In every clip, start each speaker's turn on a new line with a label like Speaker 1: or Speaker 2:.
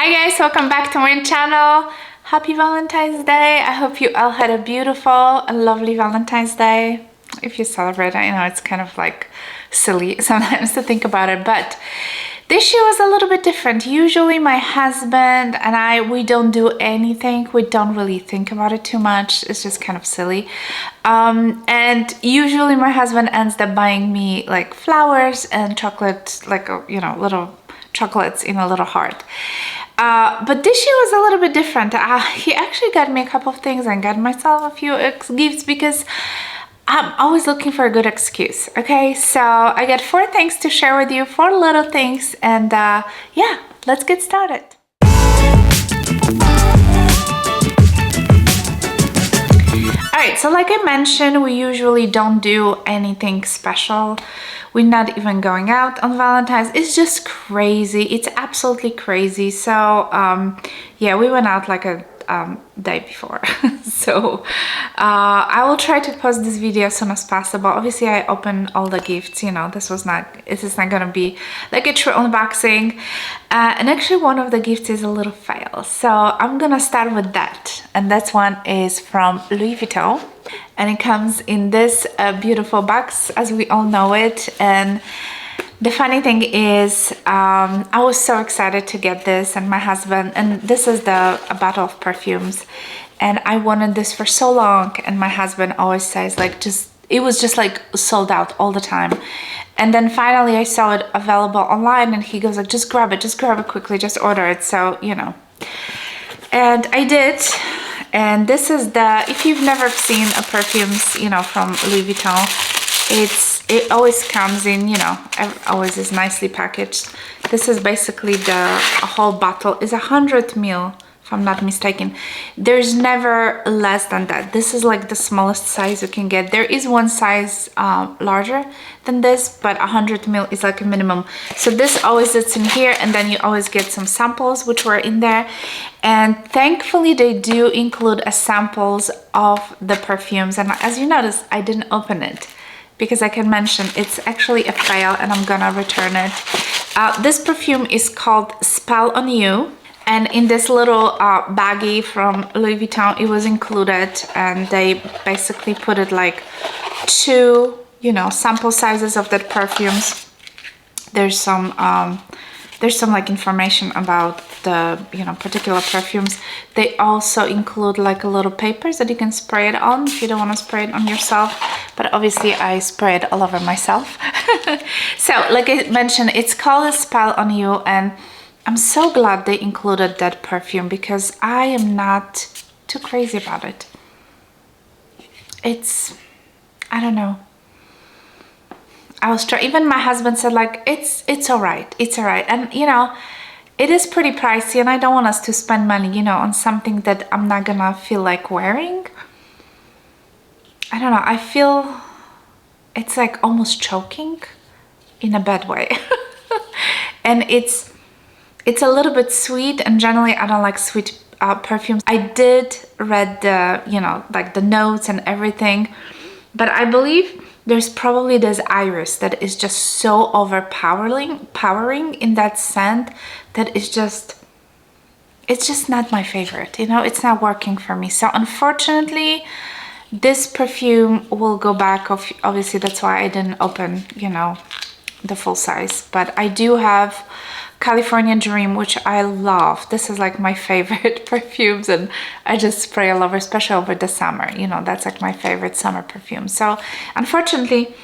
Speaker 1: Hi guys, welcome back to my channel. Happy Valentine's Day. I hope you all had a beautiful and lovely Valentine's Day. If you celebrate, I know it's kind of like silly sometimes to think about it, but this year was a little bit different. Usually my husband and we don't do anything. We don't really think about it too much. It's just kind of silly. And usually my husband ends up buying me like flowers and chocolate, like, little chocolates in a little heart. But this year was a little bit different. He actually got me a couple of things and got myself a few gifts because I'm always looking for a good excuse. Okay, so I got 4 things to share with you, 4 little things, and yeah, let's get started. Alright, so like I mentioned, we usually don't do anything special. We're not even going out on Valentine's. It's just crazy. It's absolutely crazy. So yeah, we went out like a day before. So I will try to post this video as soon as possible. Obviously I opened all the gifts, this is not gonna be like a true unboxing, and actually one of the gifts is a little fail, so I'm gonna start with that, and that one is from Louis Vuitton, and it comes in this beautiful box as we all know it. And the funny thing is, I was so excited to get this, and my husband, and this is a bottle of perfumes, and I wanted this for so long, and my husband always says like it was just like sold out all the time. And then finally I saw it available online, and he goes like, just grab it quickly, just order it. So, and I did. And this is if you've never seen a perfumes, from Louis Vuitton, it always comes in, always is nicely packaged. This is basically a whole bottle is 100 ml, if I'm not mistaken. There's never less than that. This is like the smallest size you can get. There is one size larger than this, but 100 ml is like a minimum. So this always sits in here, and then you always get some samples which were in there. And thankfully they do include samples of the perfumes. And as you notice, I didn't open it, because I can mention it's actually a fail, and I'm gonna return it. This perfume is called Spell on You, and in this little baggie from Louis Vuitton it was included, and they basically put it like 2 sample sizes of that perfumes. There's some like information about the particular perfumes. They also include like a little papers that you can spray it on if you don't want to spray it on yourself, but obviously I spray it all over myself. So like I mentioned, it's called A Spell on You, and I'm so glad they included that perfume because I am not too crazy about it. I don't know. I was trying, even my husband said like, it's all right, and it is pretty pricey, and I don't want us to spend money, on something that I'm not gonna feel like wearing. I don't know, I feel it's like almost choking in a bad way. And it's a little bit sweet, and generally I don't like sweet perfumes. I did read the, like the notes and everything, but I believe there's probably this iris that is just so powering in that scent that it's just not my favorite. It's not working for me. So unfortunately, this perfume will go back. Obviously, that's why I didn't open, the full size. But I do have California Dream, which I love. This is like my favorite perfumes, and I just spray all over, especially over the summer. That's like my favorite summer perfume. So unfortunately,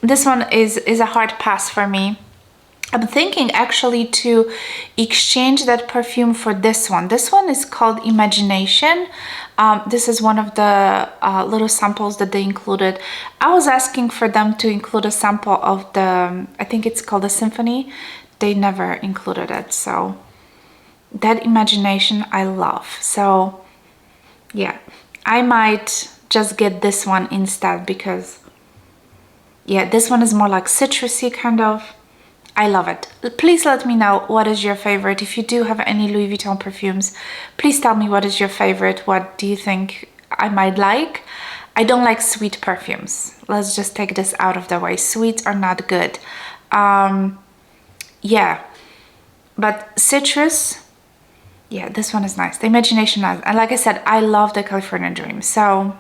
Speaker 1: this one is a hard pass for me. I'm thinking actually to exchange that perfume for this one. This one is called Imagination. This is one of the little samples that they included. I was asking for them to include a sample of I think it's called the Symphony. They never included it, so that Imagination I love. So yeah, I might just get this one instead, because yeah, this one is more like citrusy kind of. I love it. Please let me know what is your favorite. If you do have any Louis Vuitton perfumes, please tell me what is your favorite. What do you think I might like? I don't like sweet perfumes. Let's just take this out of the way. Sweets are not good. Yeah, but citrus, Yeah, this one is nice. The Imagination Eyes. And like I said, I love the California Dream. So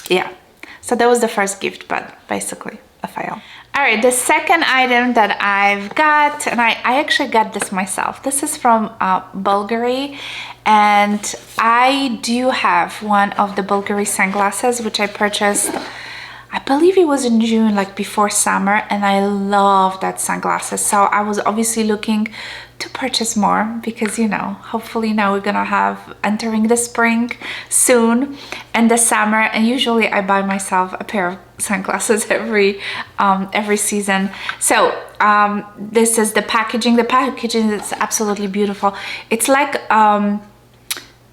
Speaker 1: yeah. So that was the first gift, but basically a fail. All right, the second item that I've got, and I actually got this myself. This is from Bulgari, and I do have one of the Bulgari sunglasses, which I purchased, I believe it was in June, like before summer, and I love that sunglasses. So I was obviously looking to purchase more because, you know, hopefully now we're gonna have entering the spring soon and the summer, and usually I buy myself a pair of sunglasses every season. So this is the packaging. The packaging is absolutely beautiful. It's like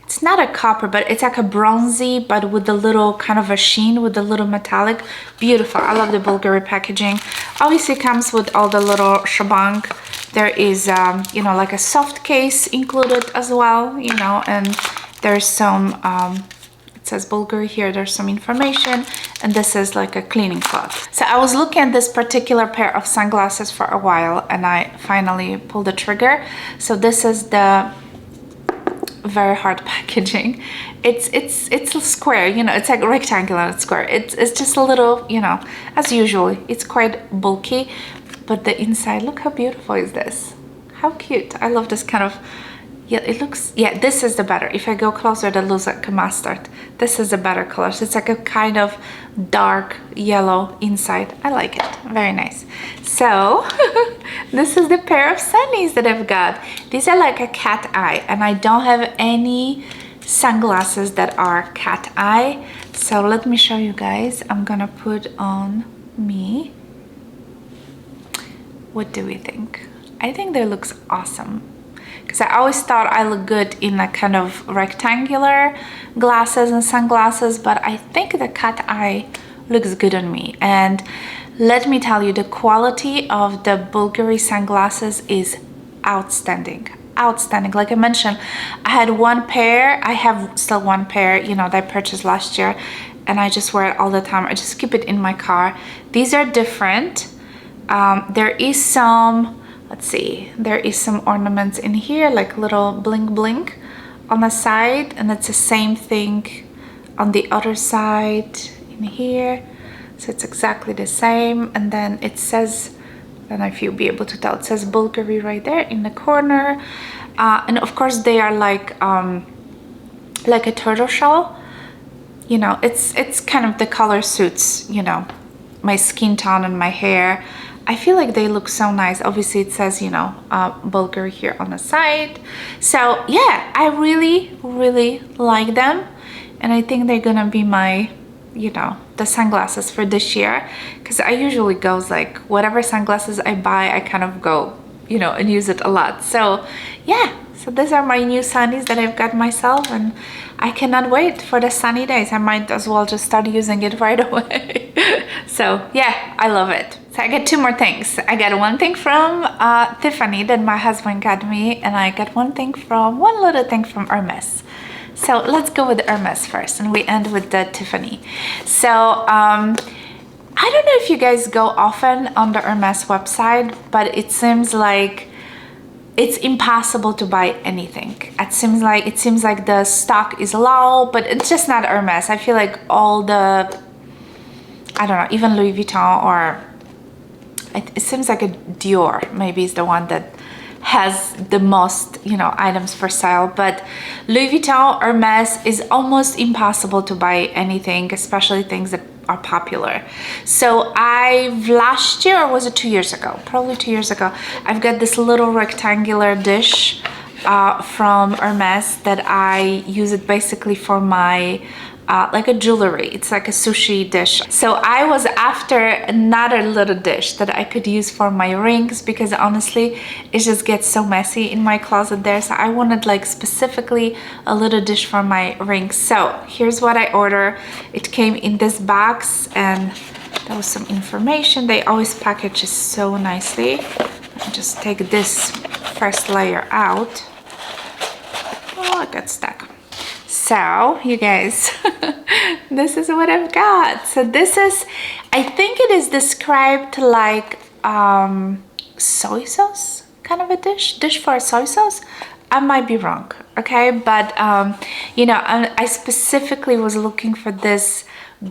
Speaker 1: it's not a copper, but it's like a bronzy, but with a little kind of a sheen, with a little metallic. Beautiful. I love the Bulgari packaging. Obviously comes with all the little shebang. There is, you know, like a soft case included as well, you know, and there's some, it says Bulgari here, there's some information, and this is like a cleaning cloth. So I was looking at this particular pair of sunglasses for a while, and I finally pulled the trigger. So this is the very hard packaging. It's square, you know, it's like rectangular, it's square. It's just a little, you know, as usual, it's quite bulky, but the inside, look how beautiful is this. How cute. I love this kind of, yeah, it looks, yeah, this is the better. If I go closer, that looks like a mustard. This is a better color. So it's like a kind of dark yellow inside. I like it. Very nice. So this is the pair of sunnies that I've got. These are like a cat eye, and I don't have any sunglasses that are cat eye. So let me show you guys. I'm gonna put on me. What do we think? I think that looks awesome. Because I always thought I look good in a kind of rectangular glasses and sunglasses, but I think the cat eye looks good on me. And let me tell you, the quality of the Bulgari sunglasses is outstanding. Outstanding. Like I mentioned, I had one pair. I have still one pair, you know, that I purchased last year, and I just wear it all the time. I just keep it in my car. These are different. There is some, let's see, there is some ornaments in here, like little bling bling on the side, and it's the same thing on the other side in here. So it's exactly the same, and then it says, I don't know if you'll be able to tell, it says Bulgari right there in the corner. And of course they are like a turtle shell. You know, it's kind of the color suits, you know, my skin tone and my hair. I feel like they look so nice. Obviously it says, you know, Bulgari here on the side. So yeah, I really, really like them. And I think they're gonna be my, you know, the sunglasses for this year. Because I usually goes like, whatever sunglasses I buy, I kind of go, you know, and use it a lot. So yeah, so these are my new sunnies that I've got myself, and I cannot wait for the sunny days. I might as well just start using it right away. So yeah, I love it. So I got two more things. I got one thing from Tiffany that my husband got me, and I got one little thing from Hermes. So let's go with Hermes first, and we end with the Tiffany. So I don't know if you guys go often on the Hermes website, but it seems like it's impossible to buy anything. It seems like the stock is low, but it's just not Hermes. I feel like all the, I don't know, even Louis Vuitton, or it seems like a Dior maybe is the one that has the most, you know, items for sale. But Louis Vuitton, Hermes is almost impossible to buy anything, especially things that are popular. So last year, or was it 2 years ago? Probably 2 years ago, I've got this little rectangular dish from Hermes that I use it basically for my like a jewelry. It's like a sushi dish. So I was after another little dish that I could use for my rings, because honestly it just gets so messy in my closet there. So I wanted like specifically a little dish for my rings. So here's what I ordered. It came in this box, and there was some information. They always package it so nicely. I'll just take this first layer out. Oh, it got stuck. So you guys, this is what I've got. So this is, I think it is described like soy sauce kind of a dish for soy sauce. I might be wrong, okay? But, you know, I specifically was looking for this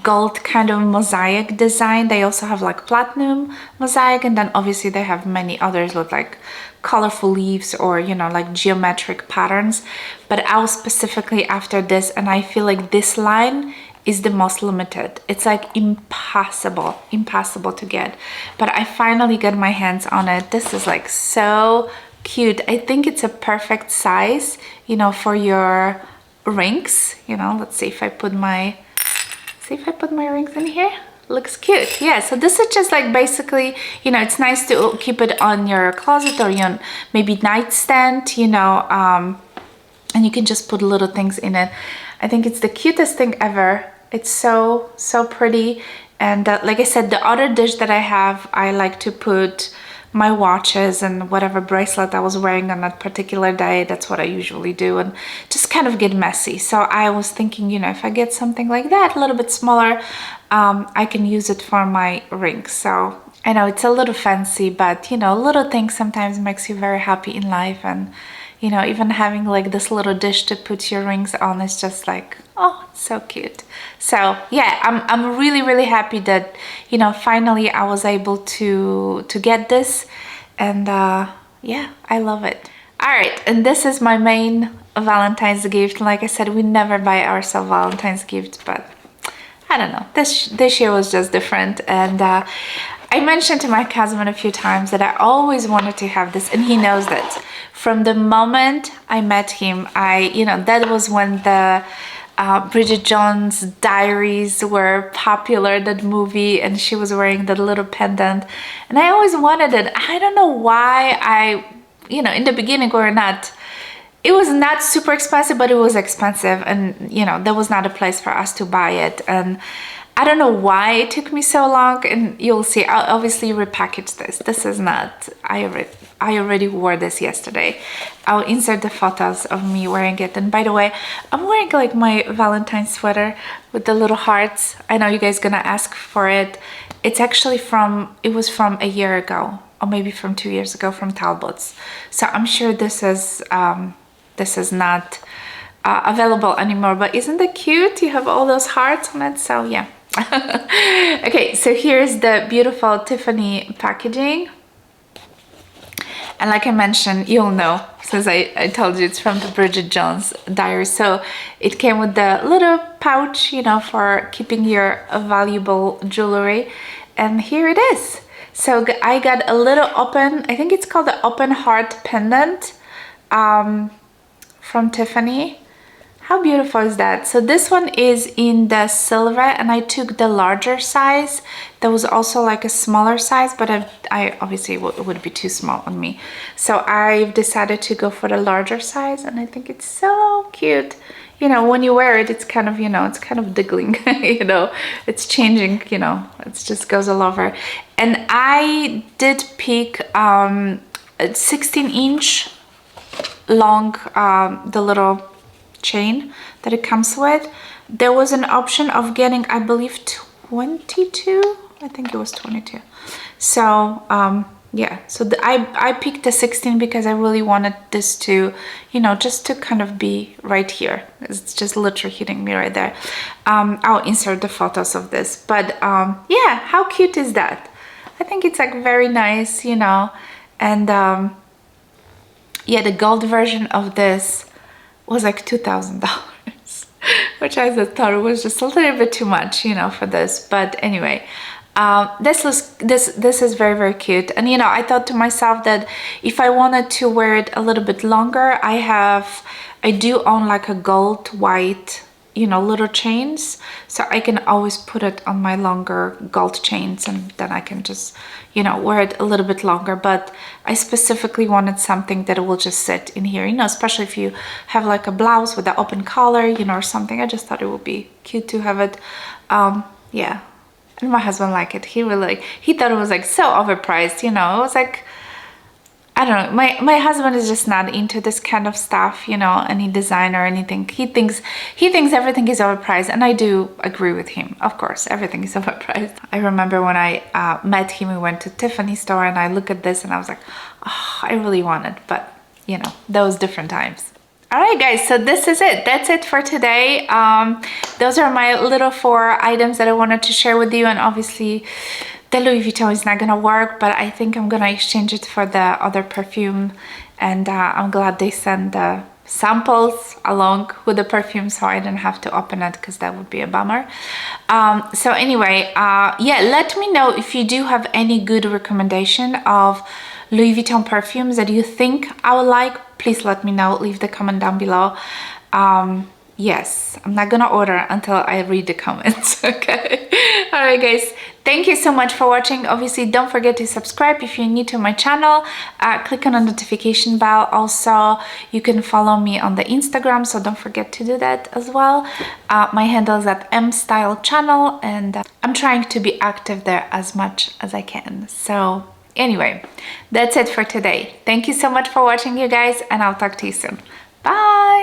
Speaker 1: gold kind of mosaic design. They also have like platinum mosaic, and then obviously they have many others with like colorful leaves or, you know, like geometric patterns. But I was specifically after this, and I feel like this line is the most limited. It's like impossible to get, but I finally got my hands on it. This is like so cute. I think it's a perfect size, you know, for your rings. You know, let's see if I put my rings in here. Looks cute. Yeah, so this is just like basically, you know, it's nice to keep it on your closet or your maybe nightstand, you know, and you can just put little things in it. I think it's the cutest thing ever. It's so pretty. And like I said, the other dish that I have, I like to put my watches and whatever bracelet I was wearing on that particular day. That's what I usually do, and just kind of get messy. So I was thinking, you know, if I get something like that, a little bit smaller, I can use it for my rings. So I know it's a little fancy, but you know, little things sometimes makes you very happy in life. And you know, even having like this little dish to put your rings on is just like, oh, it's so cute. So yeah, I'm really happy that, you know, finally I was able to get this, and yeah, I love it. All right, and this is my main Valentine's gift. Like I said, we never buy ourselves Valentine's gifts, but I don't know, this year was just different. And I mentioned to my husband a few times that I always wanted to have this, and he knows that. From the moment I met him, you know, that was when the Bridget Jones' Diaries were popular, that movie, and she was wearing that little pendant, and I always wanted it. I don't know why. You know, in the beginning it was not super expensive, but it was expensive, and you know, there was not a place for us to buy it, and I don't know why it took me so long. And you'll see, I'll obviously repackage this. This is not, I already wore this yesterday. I'll insert the photos of me wearing it. And by the way, I'm wearing like my Valentine sweater with the little hearts. I know you guys gonna ask for it. It's actually it was from a year ago, or maybe from 2 years ago, from Talbot's. So I'm sure this is not available anymore, but isn't that cute? You have all those hearts on it, so yeah. Okay, so here's the beautiful Tiffany packaging, and like I mentioned, you'll know since I told you it's from the Bridget Jones Diary. So it came with the little pouch, you know, for keeping your valuable jewelry, and here it is. So I got a little open, I think it's called the open heart pendant from Tiffany. How beautiful is that? So this one is in the silver, and I took the larger size. There was also like a smaller size, but I obviously it would be too small on me. So I've decided to go for the larger size, and I think it's so cute. You know, when you wear it, it's kind of, you know, it's kind of diggling, you know, it's changing, you know, it just goes all over. And I did pick 16-inch long, the little chain that it comes with. There was an option of getting, I believe, 22. I think it was 22. So yeah, so I picked the 16 because I really wanted this to, you know, just to kind of be right here. It's just literally hitting me right there. I'll insert the photos of this, but yeah, how cute is that? I think it's like very nice, you know. And yeah, the gold version of this was like $2,000, which I just thought it was just a little bit too much, you know, for this. But anyway, this is very cute. And you know, I thought to myself that if I wanted to wear it a little bit longer, I do own like a gold white, you know, little chains, so I can always put it on my longer gold chains, and then I can just, you know, wear it a little bit longer. But I specifically wanted something that will just sit in here, you know, especially if you have like a blouse with an open collar, you know, or something. I just thought it would be cute to have it. Yeah, and my husband liked it. He thought it was like so overpriced, you know. It was like, I don't know, my husband is just not into this kind of stuff, you know, any design or anything. He thinks everything is overpriced, and I do agree with him. Of course, everything is overpriced. I remember when I met him, we went to Tiffany store, and I looked at this and I was like, oh, I really want it. But you know, those different times. All right, guys, so this is it. That's it for today. Those are my little 4 items that I wanted to share with you, and obviously the Louis Vuitton is not gonna work, but I think I'm gonna exchange it for the other perfume, and I'm glad they sent the samples along with the perfume, so I didn't have to open it because that would be a bummer. So anyway, yeah, let me know if you do have any good recommendation of Louis Vuitton perfumes that you think I would like. Please let me know, leave the comment down below. Yes, I'm not gonna order until I read the comments. Okay. All right, guys, thank you so much for watching. Obviously, don't forget to subscribe if you're new to my channel. Click on the notification bell. Also, you can follow me on the Instagram, so don't forget to do that as well. My handle is at MStyle channel, and I'm trying to be active there as much as I can. So anyway, that's it for today. Thank you so much for watching, you guys, and I'll talk to you soon. Bye.